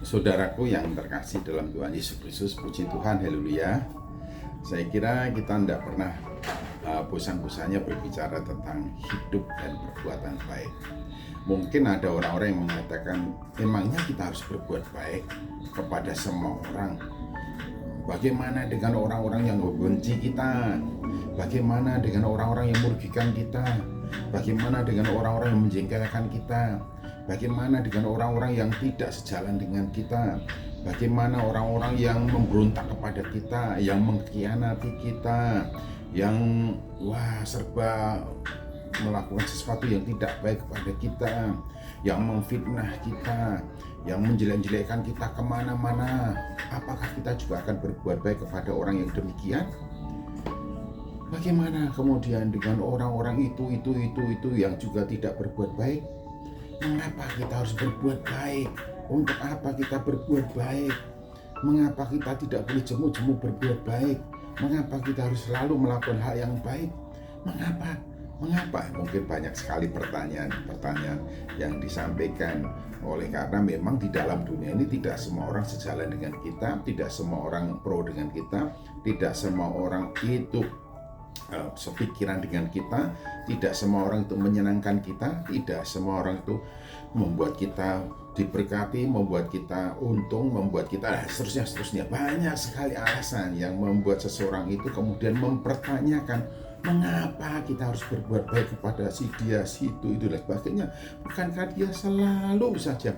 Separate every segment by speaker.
Speaker 1: Saudaraku yang terkasih dalam Tuhan Yesus Kristus, puji Tuhan, haleluya. Saya kira kita tidak pernah bosan-bosannya berbicara tentang hidup dan perbuatan baik. Mungkin ada orang-orang yang mengatakan, emangnya kita harus berbuat baik kepada semua orang? Bagaimana dengan orang-orang yang membenci kita? Bagaimana dengan orang-orang yang merugikan kita? Bagaimana dengan orang-orang yang menjengkelkan kita? Bagaimana dengan orang-orang yang tidak sejalan dengan kita? Bagaimana orang-orang yang memberontak kepada kita, yang mengkhianati kita, yang serba melakukan sesuatu yang tidak baik kepada kita, yang memfitnah kita, yang menjelek-jelekkan kita kemana-mana? Apakah kita juga akan berbuat baik kepada orang yang demikian? Bagaimana kemudian dengan orang-orang itu yang juga tidak berbuat baik? Mengapa kita harus berbuat baik? Untuk apa kita berbuat baik? Mengapa kita tidak boleh jemu-jemu berbuat baik? Mengapa kita harus selalu melakukan hal yang baik? Mengapa? Mungkin banyak sekali pertanyaan yang disampaikan. Oleh karena memang di dalam dunia ini tidak semua orang sejalan dengan kita, tidak semua orang pro dengan kita, tidak semua orang itu sepikiran dengan kita, tidak semua orang itu menyenangkan kita, tidak semua orang itu membuat kita diberkati, membuat kita untung, membuat kita seterusnya. Banyak sekali alasan yang membuat seseorang itu kemudian mempertanyakan, mengapa kita harus berbuat baik kepada si dia, si itu dan sebagainya. Bukankah dia selalu saja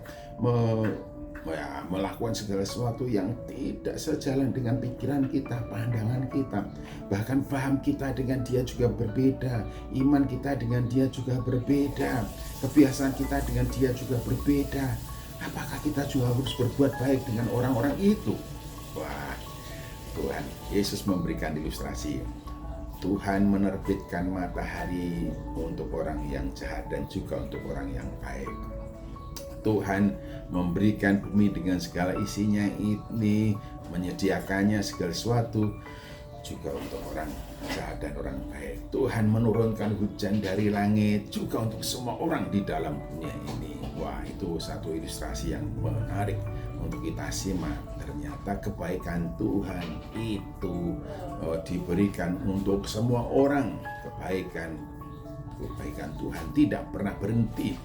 Speaker 1: melakukan segala sesuatu yang tidak sejalan dengan pikiran kita, pandangan kita, bahkan paham kita dengan dia juga berbeda, iman kita dengan dia juga berbeda, kebiasaan kita dengan dia juga berbeda. Apakah kita juga harus berbuat baik dengan orang-orang itu? Tuhan Yesus memberikan ilustrasi. Tuhan menerbitkan matahari untuk orang yang jahat dan juga untuk orang yang baik. Tuhan memberikan bumi dengan segala isinya ini, menyediakannya segala sesuatu juga untuk orang jahat dan orang baik. Tuhan menurunkan hujan dari langit juga untuk semua orang di dalam dunia ini. Itu satu ilustrasi yang menarik untuk kita simak. Ternyata kebaikan Tuhan itu diberikan untuk semua orang. Kebaikan Tuhan tidak pernah berhenti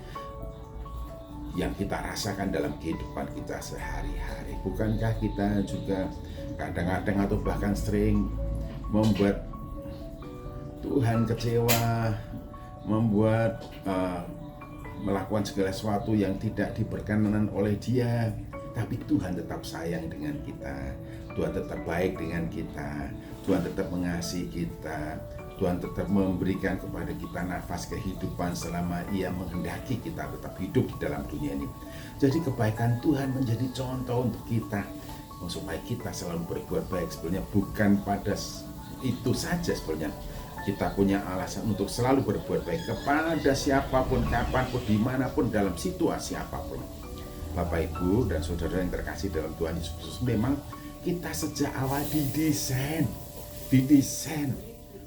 Speaker 1: yang kita rasakan dalam kehidupan kita sehari-hari. Bukankah kita juga kadang-kadang atau bahkan sering membuat Tuhan kecewa, membuat melakukan segala sesuatu yang tidak diperkenan oleh Dia, tapi Tuhan tetap sayang dengan kita, Tuhan tetap baik dengan kita, Tuhan tetap mengasihi kita, Tuhan tetap memberikan kepada kita nafas kehidupan selama Ia menghendaki kita tetap hidup di dalam dunia ini. Jadi kebaikan Tuhan menjadi contoh untuk kita, supaya kita selalu berbuat baik. Sebenarnya bukan pada itu saja, sebenarnya kita punya alasan untuk selalu berbuat baik kepada siapapun, kapanpun, dimanapun, dalam situasi apapun. Bapak, Ibu, dan saudara yang terkasih dalam Tuhan Yesus Kristus, memang kita sejak awal didesain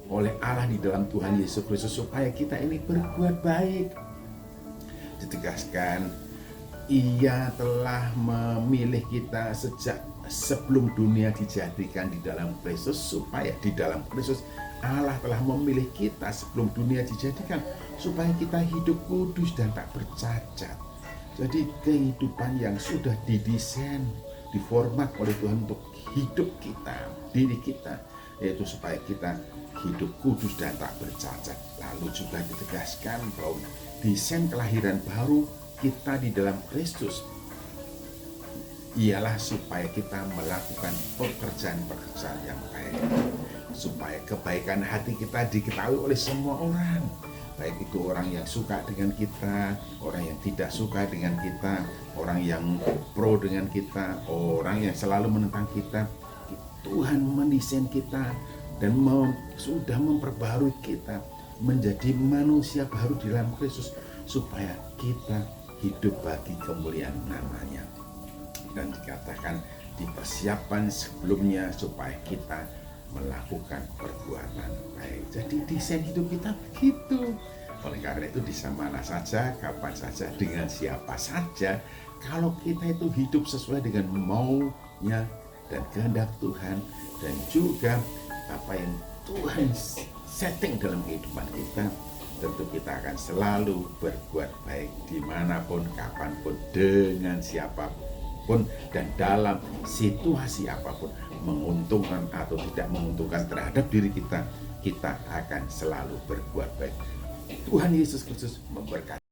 Speaker 1: oleh Allah di dalam Tuhan Yesus Kristus supaya kita ini berbuat baik. Ditegaskan, Ia telah memilih kita sejak sebelum dunia dijadikan di dalam Kristus, supaya di dalam Kristus Allah telah memilih kita sebelum dunia dijadikan supaya kita hidup kudus dan tak bercacat. Jadi kehidupan yang sudah didesain, diformat oleh Tuhan untuk hidup kita, diri kita, yaitu supaya kita hidup kudus dan tak bercacat. Lalu juga ditegaskan bahwa desain kelahiran baru kita di dalam Kristus ialah supaya kita melakukan pekerjaan-pekerjaan yang baik, supaya kebaikan hati kita diketahui oleh semua orang, baik itu orang yang suka dengan kita, orang yang tidak suka dengan kita, orang yang pro dengan kita, orang yang selalu menentang kita. Tuhan mendesain kita dan sudah memperbarui kita menjadi manusia baru di dalam Kristus, supaya kita hidup bagi kemuliaan namanya. Dan dikatakan dipersiapkan sebelumnya supaya kita melakukan perbuatan baik. Jadi desain hidup kita begitu. Oleh karena itu, di mana saja, kapan saja, dengan siapa saja, kalau kita itu hidup sesuai dengan maunya dan kehendak Tuhan, dan juga apa yang Tuhan setting dalam kehidupan kita, tentu kita akan selalu berbuat baik dimanapun, kapanpun, dengan siapapun, dan dalam situasi apapun, menguntungkan atau tidak menguntungkan terhadap diri kita, kita akan selalu berbuat baik. Tuhan Yesus Kristus memberkati.